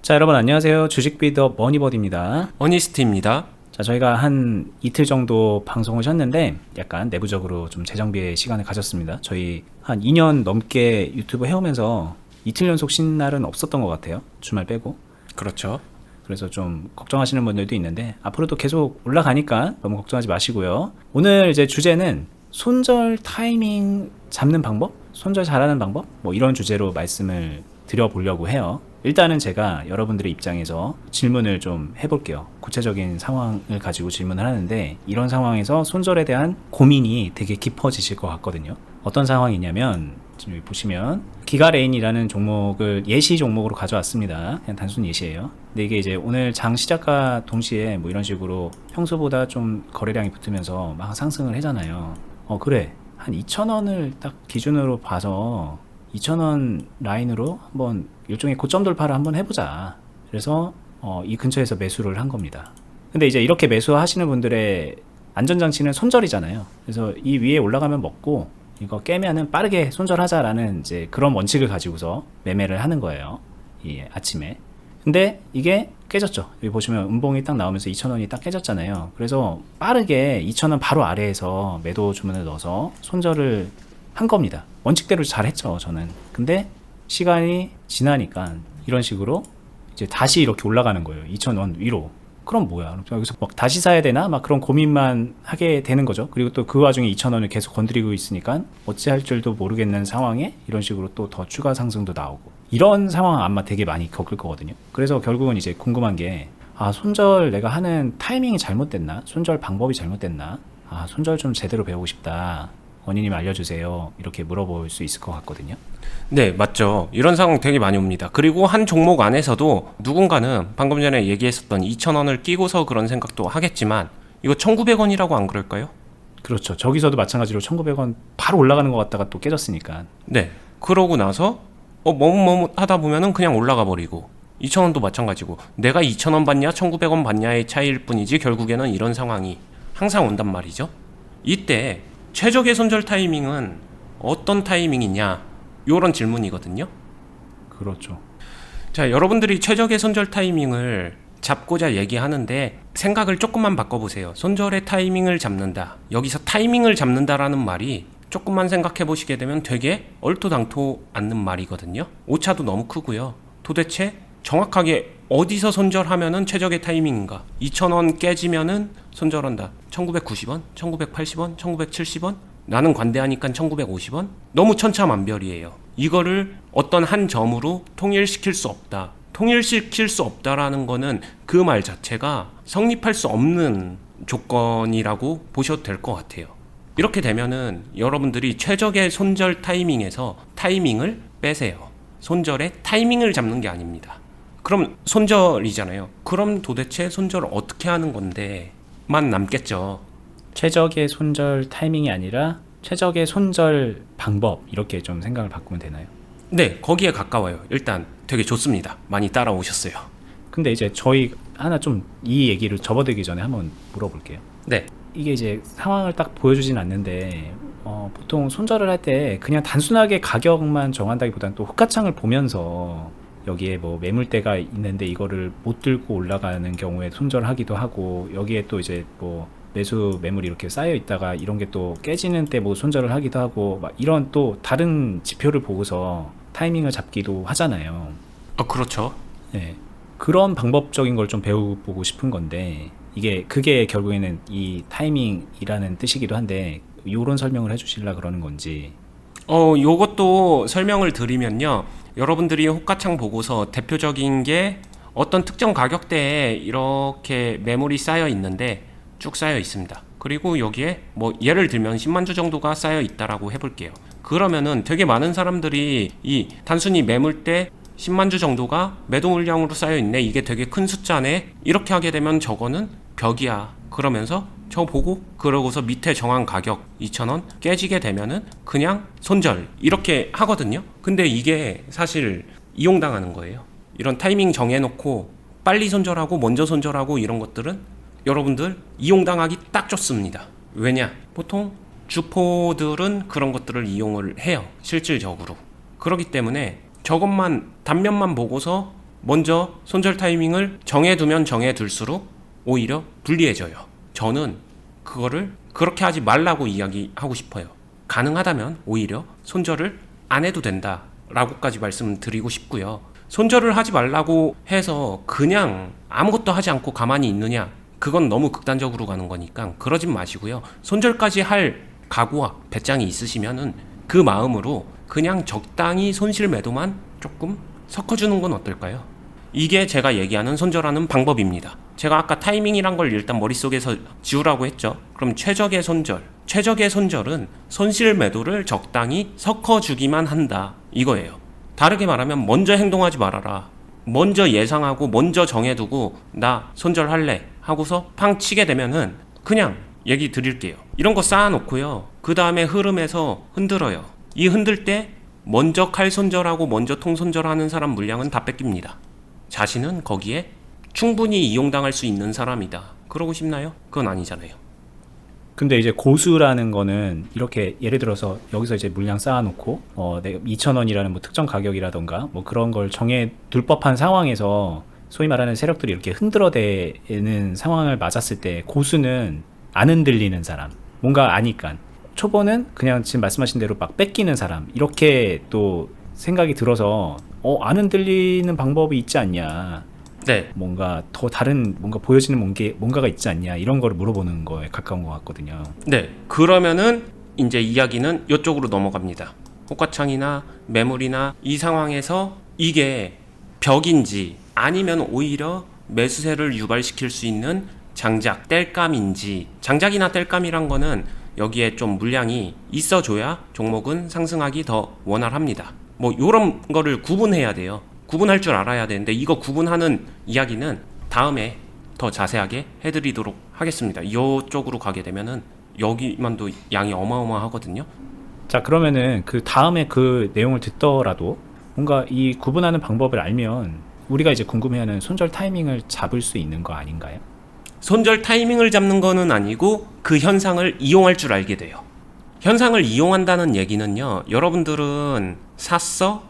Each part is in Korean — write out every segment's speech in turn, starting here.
자, 여러분 안녕하세요. 주식비더 머니버디입니다. 어니스트입니다. 자, 저희가 한 이틀 정도 방송을 쉬었는데 약간 내부적으로 좀 재정비의 시간을 가졌습니다. 저희 한 2년 넘게 유튜브 해오면서 이틀 연속 쉰 날은 없었던 것 같아요. 주말 빼고. 그렇죠. 그래서 좀 걱정하시는 분들도 있는데 앞으로도 계속 올라가니까 너무 걱정하지 마시고요. 오늘 이제 주제는 손절 타이밍 잡는 방법? 손절 잘하는 방법? 뭐 이런 주제로 말씀을 드려보려고 해요. 일단은 제가 여러분들의 입장에서 질문을 좀 해볼게요. 구체적인 상황을 가지고 질문을 하는데 이런 상황에서 손절에 대한 고민이 되게 깊어지실 것 같거든요. 어떤 상황이냐면 지금 여기 보시면 기가레인이라는 종목을 예시 종목으로 가져왔습니다. 그냥 단순 예시예요. 근데 이게 이제 오늘 장 시작과 동시에 뭐 이런 식으로 평소보다 좀 거래량이 붙으면서 막 상승을 하잖아요. 그래, 한 2,000원을 딱 기준으로 봐서 2,000원 라인으로 한번 일종의 고점 돌파를 한번 해보자. 그래서 이 근처에서 매수를 한 겁니다. 근데 이제 이렇게 매수하시는 분들의 안전장치는 손절이잖아요. 그래서 이 위에 올라가면 먹고 이거 깨면은 빠르게 손절하자라는 이제 그런 원칙을 가지고서 매매를 하는 거예요. 이 아침에. 근데 이게 깨졌죠. 여기 보시면 음봉이 딱 나오면서 2,000원이 딱 깨졌잖아요. 그래서 빠르게 2,000원 바로 아래에서 매도 주문을 넣어서 손절을 한 겁니다. 원칙대로 잘 했죠, 저는. 근데 시간이 지나니까 이런 식으로 이제 다시 이렇게 올라가는 거예요. 2,000원 위로. 그럼 뭐야? 여기서 막 다시 사야 되나? 막 그런 고민만 하게 되는 거죠. 그리고 또 그 와중에 2,000원을 계속 건드리고 있으니까 어찌할 줄도 모르겠는 상황에 이런 식으로 또 더 추가 상승도 나오고. 이런 상황 아마 되게 많이 겪을 거거든요. 그래서 결국은 이제 궁금한 게, 손절 내가 하는 타이밍이 잘못됐나? 손절 방법이 잘못됐나? 손절 좀 제대로 배우고 싶다. 원인님 알려주세요. 이렇게 물어볼 수 있을 것 같거든요. 네, 맞죠. 이런 상황 되게 많이 옵니다. 그리고 한 종목 안에서도 누군가는 방금 전에 얘기했었던 2,000원을 끼고서 그런 생각도 하겠지만 이거 1,900원이라고 안 그럴까요? 그렇죠. 저기서도 마찬가지로 1,900원 바로 올라가는 것 같다가 또 깨졌으니까. 네. 그러고 나서 머뭇머뭇 하다 보면은 그냥 올라가 버리고 2,000원도 마찬가지고 내가 2,000원 받냐 1,900원 받냐의 차이일 뿐이지 결국에는 이런 상황이 항상 온단 말이죠. 이때 최적의 손절 타이밍은 어떤 타이밍이냐? 요런 질문이거든요. 그렇죠. 자, 여러분들이 최적의 손절 타이밍을 잡고자 얘기하는데 생각을 조금만 바꿔보세요. 손절의 타이밍을 잡는다. 여기서 타이밍을 잡는다라는 말이 조금만 생각해 보시게 되면 되게 얼토당토 않는 말이거든요. 오차도 너무 크고요. 도대체 정확하게 어디서 손절하면은 최적의 타이밍인가? 2,000원 깨지면은 손절한다. 1,990원, 1,980원, 1,970원? 나는 관대하니까 1,950원? 너무 천차만별이에요. 이거를 어떤 한 점으로 통일시킬 수 없다. 통일시킬 수 없다라는 거는 그 말 자체가 성립할 수 없는 조건이라고 보셔도 될 것 같아요. 이렇게 되면은 여러분들이 최적의 손절 타이밍에서 타이밍을 빼세요. 손절의 타이밍을 잡는 게 아닙니다. 그럼 손절이잖아요. 그럼 도대체 손절을 어떻게 하는 건데 만 남겠죠. 최적의 손절 타이밍이 아니라 최적의 손절 방법, 이렇게 좀 생각을 바꾸면 되나요? 네, 거기에 가까워요. 일단 되게 좋습니다. 많이 따라오셨어요. 근데 이제 저희 하나 좀 이 얘기를 접어들기 전에 한번 물어볼게요. 네, 이게 이제 상황을 딱 보여주진 않는데 보통 손절을 할 때 그냥 단순하게 가격만 정한다기보다는 또 호가창을 보면서 여기에 뭐 매물대가 있는데 이거를 못 들고 올라가는 경우에 손절하기도 하고, 여기에 또 이제 뭐 매수 매물이 이렇게 쌓여 있다가 이런 게 또 깨지는 때 뭐 손절을 하기도 하고, 막 이런 또 다른 지표를 보고서 타이밍을 잡기도 하잖아요. 그렇죠. 네. 그런 방법적인 걸 좀 배워보고 싶은 건데, 그게 결국에는 이 타이밍이라는 뜻이기도 한데, 요런 설명을 해주실라 그러는 건지. 요것도 설명을 드리면요. 여러분들이 호가창 보고서 대표적인 게 어떤 특정 가격대에 이렇게 매물이 쌓여 있는데 쭉 쌓여 있습니다. 그리고 여기에 뭐 예를 들면 10만 주 정도가 쌓여 있다라고 해볼게요. 그러면은 되게 많은 사람들이 이 단순히 매물대 10만 주 정도가 매도 물량으로 쌓여 있네. 이게 되게 큰 숫자네. 이렇게 하게 되면 저거는 벽이야. 그러면서 저 보고 그러고서 밑에 정한 가격 2,000원 깨지게 되면은 그냥 손절 이렇게 하거든요. 근데 이게 사실 이용당하는 거예요. 이런 타이밍 정해놓고 빨리 손절하고 먼저 손절하고 이런 것들은 여러분들 이용당하기 딱 좋습니다. 왜냐? 보통 주포들은 그런 것들을 이용을 해요. 실질적으로. 그렇기 때문에 저것만 단면만 보고서 먼저 손절 타이밍을 정해두면 정해둘수록 오히려 불리해져요. 저는 그거를 그렇게 하지 말라고 이야기하고 싶어요. 가능하다면 오히려 손절을 안 해도 된다 라고까지 말씀드리고 싶고요. 손절을 하지 말라고 해서 그냥 아무것도 하지 않고 가만히 있느냐, 그건 너무 극단적으로 가는 거니까 그러진 마시고요. 손절까지 할 각오와 배짱이 있으시면은 그 마음으로 그냥 적당히 손실 매도만 조금 섞어주는 건 어떨까요? 이게 제가 얘기하는 손절하는 방법입니다. 제가 아까 타이밍이란 걸 일단 머릿속에서 지우라고 했죠. 그럼 최적의 손절은 손실 매도를 적당히 섞어주기만 한다 이거예요. 다르게 말하면 먼저 행동하지 말아라. 먼저 예상하고 먼저 정해두고 나 손절할래 하고서 팡 치게 되면은 그냥 얘기 드릴게요. 이런 거 쌓아놓고요. 그 다음에 흐름에서 흔들어요. 이 흔들 때 먼저 칼 손절하고 먼저 통 손절하는 사람 물량은 다 뺏깁니다. 자신은 거기에 충분히 이용당할 수 있는 사람이다. 그러고 싶나요? 그건 아니잖아요. 근데 이제 고수라는 거는 이렇게 예를 들어서 여기서 이제 물량 쌓아놓고 내가 2,000원이라는 뭐 특정 가격이라던가 뭐 그런 걸 정해 둘 법한 상황에서 소위 말하는 세력들이 이렇게 흔들어대는 상황을 맞았을 때 고수는 안 흔들리는 사람, 뭔가 아니까. 초보는 그냥 지금 말씀하신 대로 막 뺏기는 사람, 이렇게 또 생각이 들어서 안 흔들리는 방법이 있지 않냐, 네. 뭔가 더 다른 뭔가 보여지는 뭔가가 있지 않냐, 이런 거를 물어보는 거에 가까운 것 같거든요. 네. 그러면은 이제 이야기는 이쪽으로 넘어갑니다. 호가창이나 매물이나 이 상황에서 이게 벽인지 아니면 오히려 매수세를 유발시킬 수 있는 장작, 땔감인지. 장작이나 땔감이란 거는 여기에 좀 물량이 있어줘야 종목은 상승하기 더 원활합니다. 뭐 요런 거를 구분해야 돼요. 구분할 줄 알아야 되는데 이거 구분하는 이야기는 다음에 더 자세하게 해드리도록 하겠습니다. 이쪽으로 가게 되면은 여기만도 양이 어마어마하거든요. 자, 그러면은 그 다음에 그 내용을 듣더라도 뭔가 이 구분하는 방법을 알면 우리가 이제 궁금해하는 손절 타이밍을 잡을 수 있는 거 아닌가요? 손절 타이밍을 잡는 거는 아니고 그 현상을 이용할 줄 알게 돼요. 현상을 이용한다는 얘기는요, 여러분들은 샀어?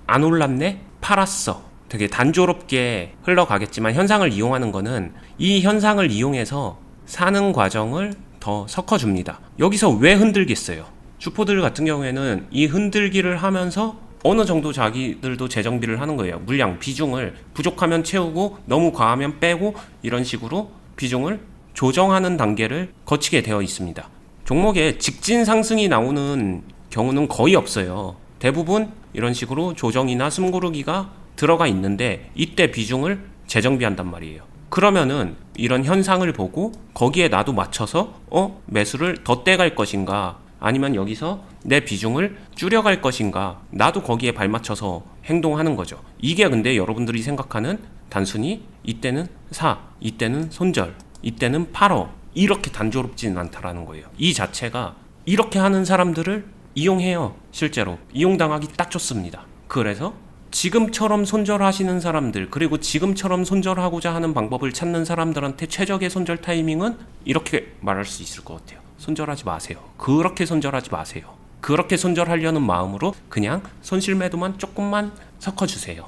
안 올랐네? 팔았어. 되게 단조롭게 흘러가겠지만 현상을 이용하는 거는 이 현상을 이용해서 사는 과정을 더 섞어줍니다. 여기서 왜 흔들겠어요? 주포들 같은 경우에는 이 흔들기를 하면서 어느 정도 자기들도 재정비를 하는 거예요. 물량, 비중을 부족하면 채우고 너무 과하면 빼고 이런 식으로 비중을 조정하는 단계를 거치게 되어 있습니다. 종목에 직진 상승이 나오는 경우는 거의 없어요. 대부분 이런 식으로 조정이나 숨고르기가 들어가 있는데 이때 비중을 재정비한단 말이에요. 그러면은 이런 현상을 보고 거기에 나도 맞춰서 매수를 더 떼갈 것인가, 아니면 여기서 내 비중을 줄여갈 것인가, 나도 거기에 발맞춰서 행동하는 거죠. 이게 근데 여러분들이 생각하는 단순히 이때는 사, 이때는 손절, 이때는 팔어, 이렇게 단조롭지는 않다라는 거예요. 이 자체가 이렇게 하는 사람들을 이용해요. 실제로 이용당하기 딱 좋습니다. 그래서 지금처럼 손절하시는 사람들, 그리고 지금처럼 손절하고자 하는 방법을 찾는 사람들한테 최적의 손절 타이밍은 이렇게 말할 수 있을 것 같아요. 손절하지 마세요. 그렇게 손절하지 마세요. 그렇게 손절하려는 마음으로 그냥 손실 매도만 조금만 섞어주세요.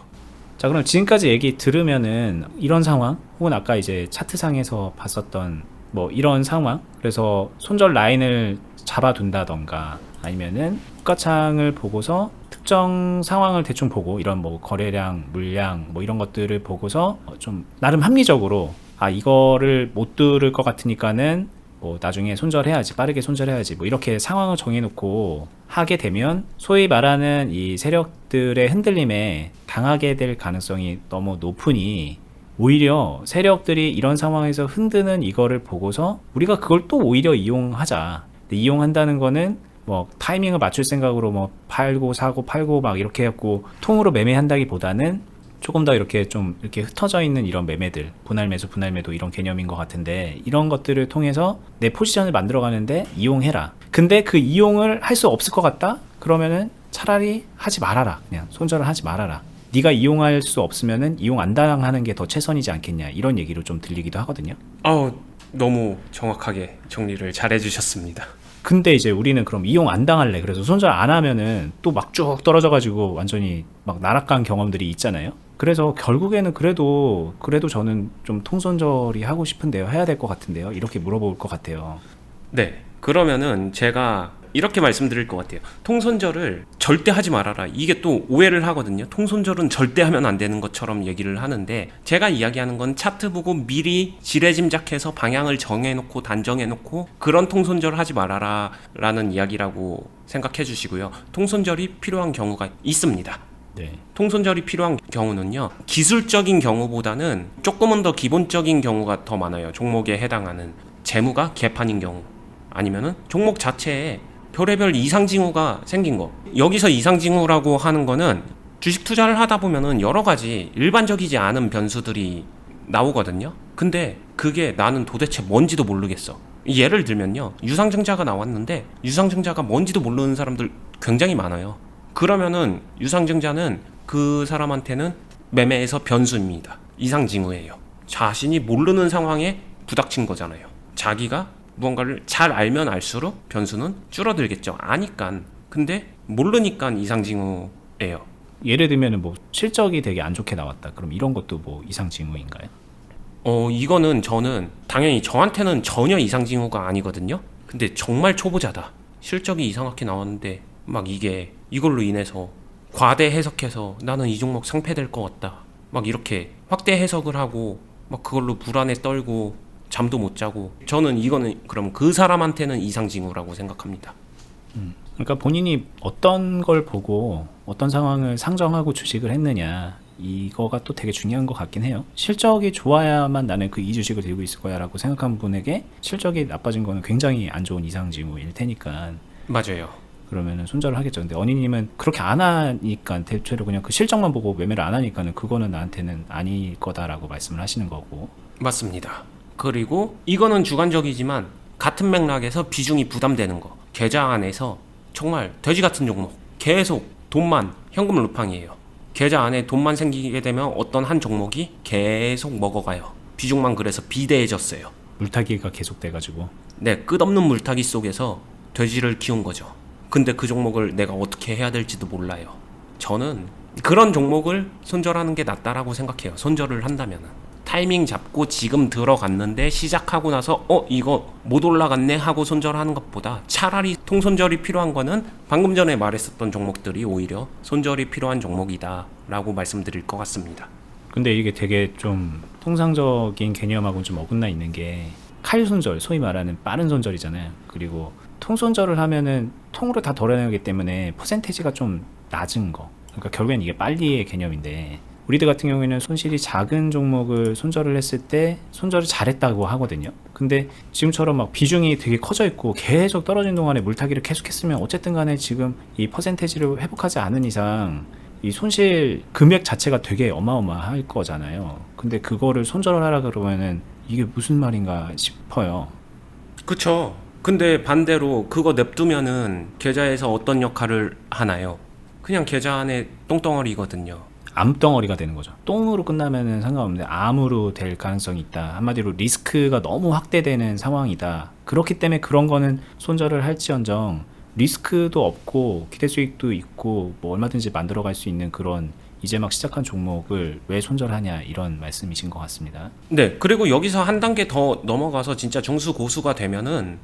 자, 그럼 지금까지 얘기 들으면은 이런 상황, 혹은 아까 이제 차트상에서 봤었던 뭐 이런 상황, 그래서 손절 라인을 잡아둔다던가 아니면은 호가창을 보고서 특정 상황을 대충 보고 이런 뭐 거래량, 물량 뭐 이런 것들을 보고서 좀 나름 합리적으로 이거를 못 들을 것 같으니까는 뭐 나중에 손절해야지, 빠르게 손절해야지, 뭐 이렇게 상황을 정해놓고 하게 되면 소위 말하는 이 세력들의 흔들림에 당하게 될 가능성이 너무 높으니 오히려 세력들이 이런 상황에서 흔드는 이거를 보고서 우리가 그걸 또 오히려 이용하자. 근데 이용한다는 거는 뭐 타이밍을 맞출 생각으로 뭐 팔고 사고 팔고 막 이렇게 해갖고 통으로 매매한다기보다는 조금 더 이렇게 좀 이렇게 흩어져 있는 이런 매매들, 분할 매수, 분할 매도 이런 개념인 것 같은데, 이런 것들을 통해서 내 포지션을 만들어 가는데 이용해라. 근데 그 이용을 할 수 없을 것 같다? 그러면은 차라리 하지 말아라. 그냥 손절을 하지 말아라. 네가 이용할 수 없으면은 이용 안 당하는 게 더 최선이지 않겠냐, 이런 얘기로 좀 들리기도 하거든요. 너무 정확하게 정리를 잘 해주셨습니다. 근데 이제 우리는 그럼 이용 안 당할래, 그래서 손절 안 하면은 또 막 쭉 떨어져 가지고 완전히 막 나락간 경험들이 있잖아요. 그래서 결국에는 그래도 저는 좀 통손절이 하고 싶은데요. 해야 될 것 같은데요. 이렇게 물어볼 것 같아요. 네. 그러면은 제가 이렇게 말씀드릴 것 같아요. 통손절을 절대 하지 말아라. 이게 또 오해를 하거든요. 통손절은 절대 하면 안 되는 것처럼 얘기를 하는데, 제가 이야기하는 건 차트 보고 미리 지레짐작해서 방향을 정해놓고 단정해놓고 그런 통손절을 하지 말아라 라는 이야기라고 생각해 주시고요. 통손절이 필요한 경우가 있습니다. 네. 통손절이 필요한 경우는요, 기술적인 경우보다는 조금은 더 기본적인 경우가 더 많아요. 종목에 해당하는 재무가 개판인 경우, 아니면은 종목 자체에 별의별 이상징후가 생긴 거. 여기서 이상징후라고 하는 거는 주식 투자를 하다 보면은 여러 가지 일반적이지 않은 변수들이 나오거든요. 근데 그게 나는 도대체 뭔지도 모르겠어. 예를 들면요, 유상증자가 나왔는데 유상증자가 뭔지도 모르는 사람들 굉장히 많아요. 그러면은 유상증자는 그 사람한테는 매매에서 변수입니다. 이상징후예요. 자신이 모르는 상황에 부닥친 거잖아요. 자기가 무언가를 잘 알면 알수록 변수는 줄어들겠죠. 아니깐. 근데 모르니까 이상징후예요. 예를 들면은 뭐 실적이 되게 안 좋게 나왔다. 그럼 이런 것도 뭐 이상 징후인가요? 이거는 저는 당연히 저한테는 전혀 이상징후가 아니거든요. 근데 정말 초보자다. 실적이 이상하게 나왔는데 막 이게 이걸로 인해서 과대 해석해서 나는 이 종목 상폐될 것 같다. 막 이렇게 확대 해석을 하고 막 그걸로 불안에 떨고 잠도 못 자고, 저는 이거는 그럼 그 사람한테는 이상징후라고 생각합니다. 그러니까 본인이 어떤 걸 보고 어떤 상황을 상정하고 주식을 했느냐, 이거가 또 되게 중요한 것 같긴 해요. 실적이 좋아야만 나는 그 이 주식을 들고 있을 거야 라고 생각한 분에게 실적이 나빠진 거는 굉장히 안 좋은 이상징후일 테니까 맞아요. 그러면은 손절을 하겠죠. 근데 언니님은 그렇게 안 하니까, 대체로 그냥 그 실적만 보고 매매를 안 하니까는 그거는 나한테는 아닐 거다라고 말씀을 하시는 거고. 맞습니다. 그리고 이거는 주관적이지만 같은 맥락에서 비중이 부담되는 거, 계좌 안에서 정말 돼지 같은 종목, 계속 돈만, 현금 루팡이에요. 계좌 안에 돈만 생기게 되면 어떤 한 종목이 계속 먹어가요. 비중만 그래서 비대해졌어요. 물타기가 계속돼가지고. 네, 끝없는 물타기 속에서 돼지를 키운 거죠. 근데 그 종목을 내가 어떻게 해야 될지도 몰라요. 저는 그런 종목을 손절하는 게 낫다라고 생각해요. 손절을 한다면은. 타이밍 잡고 지금 들어갔는데 시작하고 나서 이거 못 올라갔네 하고 손절하는 것보다 차라리 통손절이 필요한 거는 방금 전에 말했었던 종목들이 오히려 손절이 필요한 종목이다 라고 말씀드릴 것 같습니다. 근데 이게 되게 좀 통상적인 개념하고는 좀 어긋나 있는 게, 칼손절, 소위 말하는 빠른 손절이잖아요. 그리고 통손절을 하면은 통으로 다 덜어내기 때문에 퍼센테이지가 좀 낮은 거. 그러니까 결국엔 이게 빨리의 개념인데, 우리들 같은 경우에는 손실이 작은 종목을 손절을 했을 때 손절을 잘했다고 하거든요. 근데 지금처럼 막 비중이 되게 커져 있고 계속 떨어진 동안에 물타기를 계속했으면 어쨌든 간에 지금 이 퍼센테이지를 회복하지 않은 이상 이 손실 금액 자체가 되게 어마어마할 거잖아요. 근데 그거를 손절을 하라 그러면은 이게 무슨 말인가 싶어요. 그쵸. 근데 반대로 그거 냅두면은 계좌에서 어떤 역할을 하나요? 그냥 계좌 안에 똥덩어리거든요. 암덩어리가 되는 거죠. 똥으로 끝나면은 상관없는데 암으로 될 가능성이 있다. 한마디로 리스크가 너무 확대되는 상황이다. 그렇기 때문에 그런 거는 손절을 할지언정 리스크도 없고 기대 수익도 있고 뭐 얼마든지 만들어갈 수 있는 그런 이제 막 시작한 종목을 왜 손절하냐, 이런 말씀이신 것 같습니다. 네, 그리고 여기서 한 단계 더 넘어가서 진짜 중수 고수가 되면은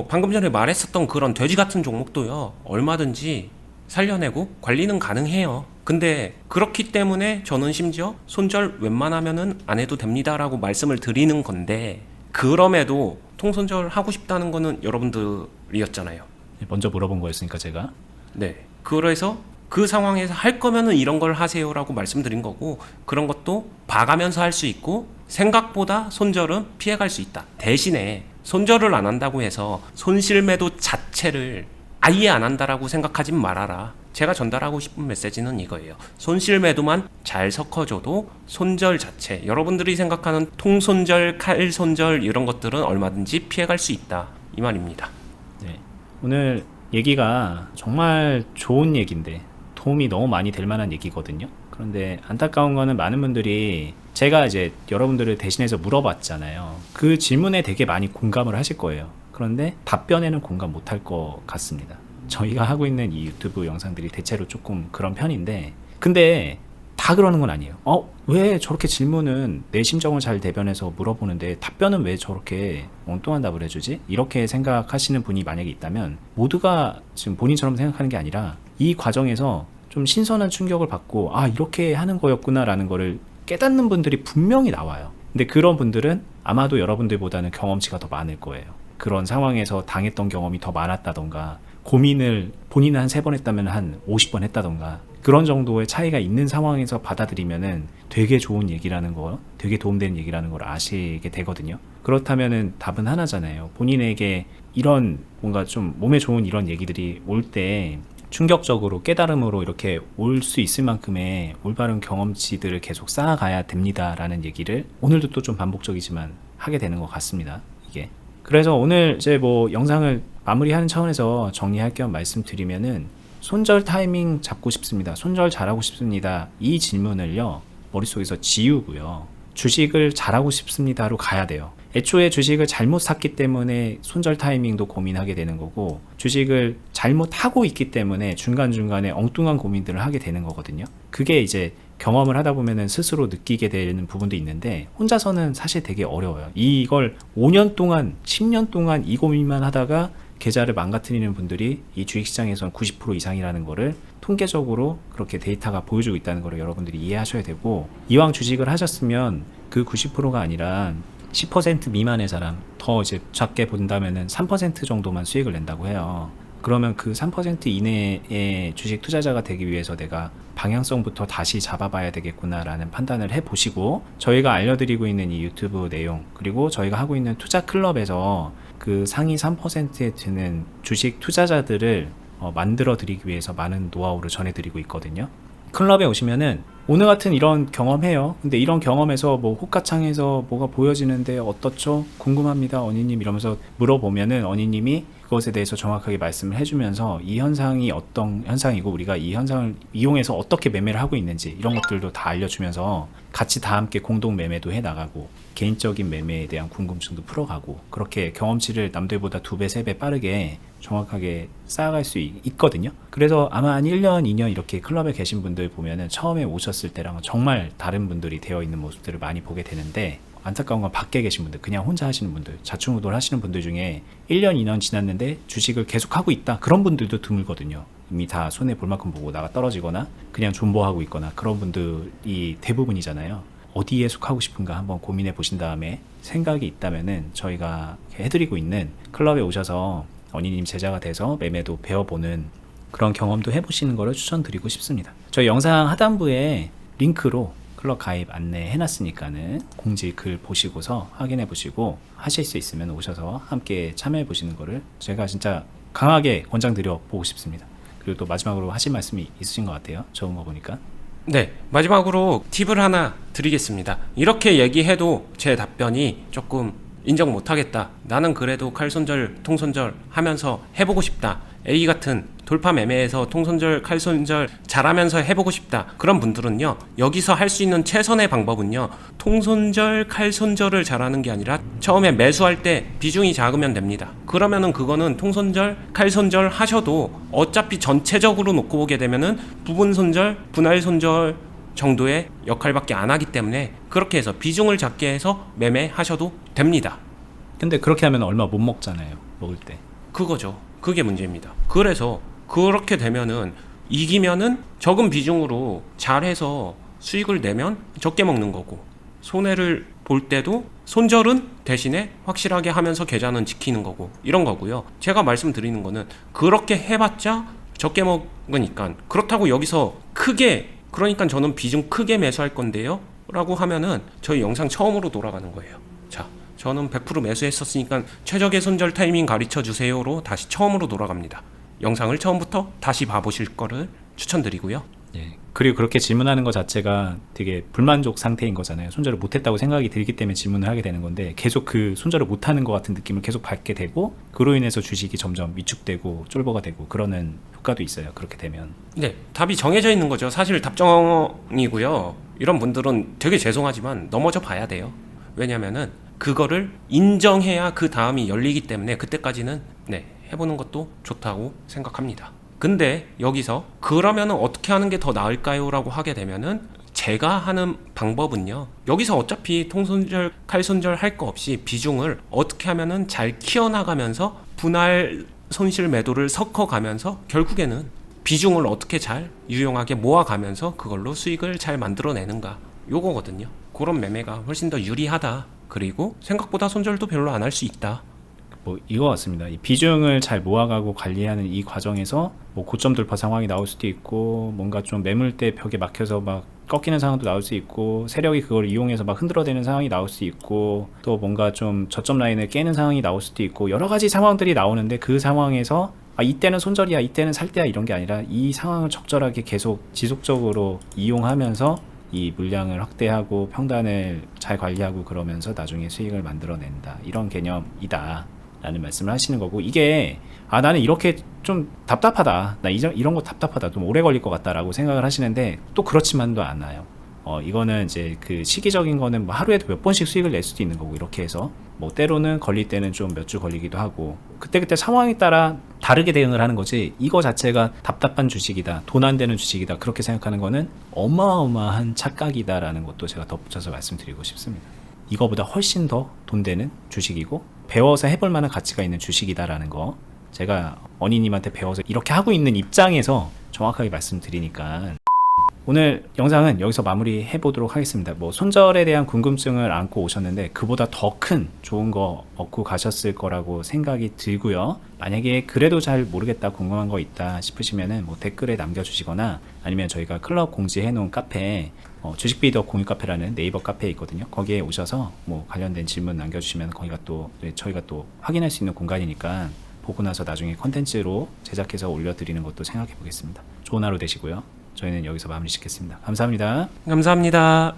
방금 전에 말했었던 그런 돼지 같은 종목도요, 얼마든지 살려내고 관리는 가능해요. 근데 그렇기 때문에 저는 심지어 손절 웬만하면은 안 해도 됩니다라고 말씀을 드리는 건데, 그럼에도 통손절 하고 싶다는 거는 여러분들이었잖아요. 먼저 물어본 거였으니까 제가. 네, 그래서 그 상황에서 할 거면은 이런 걸 하세요라고 말씀드린 거고, 그런 것도 봐가면서 할 수 있고 생각보다 손절은 피해갈 수 있다. 대신에 손절을 안 한다고 해서 손실매도 자체를 아예 안 한다라고 생각하진 말아라. 제가 전달하고 싶은 메시지는 이거예요. 손실매도만 잘 섞어줘도 손절 자체, 여러분들이 생각하는 통손절, 칼손절 이런 것들은 얼마든지 피해갈 수 있다, 이 말입니다. 네. 오늘 얘기가 정말 좋은 얘기인데 도움이 너무 많이 될 만한 얘기거든요. 그런데 안타까운 거는 많은 분들이, 제가 이제 여러분들을 대신해서 물어봤잖아요. 그 질문에 되게 많이 공감을 하실 거예요. 그런데 답변에는 공감 못할 것 같습니다. 저희가 하고 있는 이 유튜브 영상들이 대체로 조금 그런 편인데, 근데 다 그러는 건 아니에요. 왜 저렇게 질문은 내 심정을 잘 대변해서 물어보는데 답변은 왜 저렇게 엉뚱한 답을 해주지? 이렇게 생각하시는 분이 만약에 있다면 모두가 지금 본인처럼 생각하는 게 아니라 이 과정에서 좀 신선한 충격을 받고 이렇게 하는 거였구나 라는 거를 깨닫는 분들이 분명히 나와요. 근데 그런 분들은 아마도 여러분들보다는 경험치가 더 많을 거예요. 그런 상황에서 당했던 경험이 더 많았다던가 고민을 본인은 한 3번 했다면 한 50번 했다던가 그런 정도의 차이가 있는 상황에서 받아들이면은 되게 좋은 얘기라는 거, 되게 도움되는 얘기라는 걸 아시게 되거든요. 그렇다면은 답은 하나잖아요. 본인에게 이런 뭔가 좀 몸에 좋은 이런 얘기들이 올 때 충격적으로 깨달음으로 이렇게 올 수 있을 만큼의 올바른 경험치들을 계속 쌓아가야 됩니다라는 얘기를 오늘도 또 좀 반복적이지만 하게 되는 것 같습니다. 이게. 그래서 오늘 이제 뭐 영상을 마무리하는 차원에서 정리할 겸 말씀드리면은 손절 타이밍 잡고 싶습니다. 손절 잘하고 싶습니다. 이 질문을요, 머릿속에서 지우고요. 주식을 잘하고 싶습니다로 가야 돼요. 애초에 주식을 잘못 샀기 때문에 손절 타이밍도 고민하게 되는 거고, 주식을 잘못하고 있기 때문에 중간중간에 엉뚱한 고민들을 하게 되는 거거든요. 그게 이제 경험을 하다 보면은 스스로 느끼게 되는 부분도 있는데, 혼자서는 사실 되게 어려워요. 이걸 5년 동안, 10년 동안 이 고민만 하다가 계좌를 망가뜨리는 분들이 이 주식시장에서는 90% 이상이라는 거를 통계적으로 그렇게 데이터가 보여주고 있다는 걸 여러분들이 이해하셔야 되고, 이왕 주식을 하셨으면 그 90%가 아니라 10% 미만의 사람, 더 이제 작게 본다면은 3% 정도만 수익을 낸다고 해요. 그러면 그 3% 이내의 주식 투자자가 되기 위해서 내가 방향성부터 다시 잡아봐야 되겠구나라는 판단을 해보시고, 저희가 알려드리고 있는 이 유튜브 내용, 그리고 저희가 하고 있는 투자 클럽에서 그 상위 3%에 드는 주식 투자자들을 만들어 드리기 위해서 많은 노하우를 전해드리고 있거든요. 클럽에 오시면은 오늘 같은 이런 경험해요. 근데 이런 경험에서 뭐 호가창에서 뭐가 보여지는데 어떻죠? 궁금합니다, 언니님. 이러면서 물어보면은 언니님이 그것에 대해서 정확하게 말씀을 해주면서 이 현상이 어떤 현상이고 우리가 이 현상을 이용해서 어떻게 매매를 하고 있는지 이런 것들도 다 알려주면서 같이 다 함께 공동 매매도 해나가고 개인적인 매매에 대한 궁금증도 풀어가고, 그렇게 경험치를 남들보다 2배, 3배 빠르게 정확하게 쌓아갈 수 있거든요. 그래서 아마 한 1년, 2년 이렇게 클럽에 계신 분들 보면은 처음에 오셨을 때랑은 정말 다른 분들이 되어 있는 모습들을 많이 보게 되는데, 안타까운 건 밖에 계신 분들, 그냥 혼자 하시는 분들, 자충우돌 하시는 분들 중에 1년, 2년 지났는데 주식을 계속 하고 있다, 그런 분들도 드물거든요. 이미 다 손해 볼 만큼 보고 나가 떨어지거나 그냥 존버하고 있거나 그런 분들이 대부분이잖아요. 어디에 속하고 싶은가 한번 고민해 보신 다음에 생각이 있다면은 저희가 해드리고 있는 클럽에 오셔서 언니님 제자가 돼서 매매도 배워보는 그런 경험도 해보시는 거를 추천드리고 싶습니다. 저희 영상 하단부에 링크로 클럽 가입 안내 해놨으니까는 공지 글 보시고서 확인해 보시고 하실 수 있으면 오셔서 함께 참여해 보시는 거를 제가 진짜 강하게 권장드려 보고 싶습니다. 그리고 또 마지막으로 하실 말씀이 있으신 것 같아요. 좋은 거 보니까. 네, 마지막으로 팁을 하나 드리겠습니다. 이렇게 얘기해도 제 답변이 조금 인정 못하겠다, 나는 그래도 칼손절, 통손절 하면서 해보고 싶다, A 같은 돌파 매매에서 통손절, 칼손절 잘하면서 해보고 싶다, 그런 분들은요, 여기서 할 수 있는 최선의 방법은요, 통손절, 칼손절을 잘하는 게 아니라 처음에 매수할 때 비중이 작으면 됩니다. 그러면은 그거는 통손절, 칼손절 하셔도 어차피 전체적으로 놓고 보게 되면은 부분손절, 분할손절 정도의 역할밖에 안 하기 때문에 그렇게 해서 비중을 작게 해서 매매하셔도 됩니다. 근데 그렇게 하면 얼마 못 먹잖아요, 먹을 때. 그거죠. 그게 문제입니다. 그래서 그렇게 되면은 이기면은 적은 비중으로 잘해서 수익을 내면 적게 먹는 거고, 손해를 볼 때도 손절은 대신에 확실하게 하면서 계좌는 지키는 거고, 이런 거고요. 제가 말씀드리는 거는 그렇게 해봤자 적게 먹으니까, 그렇다고 여기서 크게, 그러니까 저는 비중 크게 매수할 건데요 라고 하면은 저희 영상 처음으로 돌아가는 거예요. 자, 저는 100% 매수했었으니까 최적의 손절 타이밍 가르쳐 주세요로 다시 처음으로 돌아갑니다. 영상을 처음부터 다시 봐보실 거를 추천드리고요. 예. 그리고 그렇게 질문하는 것 자체가 되게 불만족 상태인 거잖아요. 손절을 못했다고 생각이 들기 때문에 질문을 하게 되는 건데, 계속 그 손절을 못하는 것 같은 느낌을 계속 받게 되고, 그로 인해서 주식이 점점 위축되고 쫄보가 되고 그러는 효과도 있어요. 그렇게 되면. 네, 답이 정해져 있는 거죠. 사실 답정이고요. 이런 분들은 되게 죄송하지만 넘어져 봐야 돼요. 왜냐면은 그거를 인정해야 그 다음이 열리기 때문에 그때까지는 해보는 것도 좋다고 생각합니다. 근데 여기서 그러면은 어떻게 하는 게 더 나을까요? 라고 하게 되면은 제가 하는 방법은요. 여기서 어차피 통손절, 칼손절 할 거 없이 비중을 어떻게 하면은 잘 키워나가면서 분할 손실 매도를 섞어가면서 결국에는 비중을 어떻게 잘 유용하게 모아가면서 그걸로 수익을 잘 만들어내는가 요거거든요. 그런 매매가 훨씬 더 유리하다. 그리고 생각보다 손절도 별로 안 할 수 있다. 뭐 이거 같습니다. 이 비중을 잘 모아가고 관리하는 이 과정에서 뭐 고점 돌파 상황이 나올 수도 있고 뭔가 좀 매물대 벽에 막혀서 막 꺾이는 상황도 나올 수 있고 세력이 그걸 이용해서 막 흔들어대는 상황이 나올 수 있고 또 뭔가 좀 저점 라인을 깨는 상황이 나올 수도 있고 여러 가지 상황들이 나오는데 그 상황에서 아 이때는 손절이야 이때는 살 때야 이런 게 아니라 이 상황을 적절하게 계속 지속적으로 이용하면서 이 물량을 확대하고 평단을 잘 관리하고 그러면서 나중에 수익을 만들어낸다 이런 개념이다 라는 말씀을 하시는 거고 이게 아 나는 이렇게 좀 답답하다 나 이런 거 답답하다 좀 오래 걸릴 것 같다 라고 생각을 하시는데 또 그렇지만도 않아요. 이거는 이제 그 시기적인 거는 뭐 하루에도 몇 번씩 수익을 낼 수도 있는 거고 이렇게 해서 뭐 때로는 걸릴 때는 좀 몇 주 걸리기도 하고 그때그때 상황에 따라 다르게 대응을 하는 거지 이거 자체가 답답한 주식이다 돈 안 되는 주식이다 그렇게 생각하는 거는 어마어마한 착각이다 라는 것도 제가 덧붙여서 말씀드리고 싶습니다. 이거보다 훨씬 더 돈 되는 주식이고 배워서 해볼 만한 가치가 있는 주식이다 라는 거 제가 언니님한테 배워서 이렇게 하고 있는 입장에서 정확하게 말씀드리니까 오늘 영상은 여기서 마무리해 보도록 하겠습니다. 뭐 손절에 대한 궁금증을 안고 오셨는데 그보다 더 큰 좋은 거 얻고 가셨을 거라고 생각이 들고요. 만약에 그래도 잘 모르겠다 궁금한 거 있다 싶으시면은 뭐 댓글에 남겨주시거나 아니면 저희가 클럽 공지해 놓은 카페 주식비더 공유 카페라는 네이버 카페에 있거든요. 거기에 오셔서 뭐 관련된 질문 남겨주시면 거기가 또 저희가 또 확인할 수 있는 공간이니까 보고 나서 나중에 컨텐츠로 제작해서 올려드리는 것도 생각해 보겠습니다. 좋은 하루 되시고요. 저희는 여기서 마무리 짓겠습니다. 감사합니다. 감사합니다.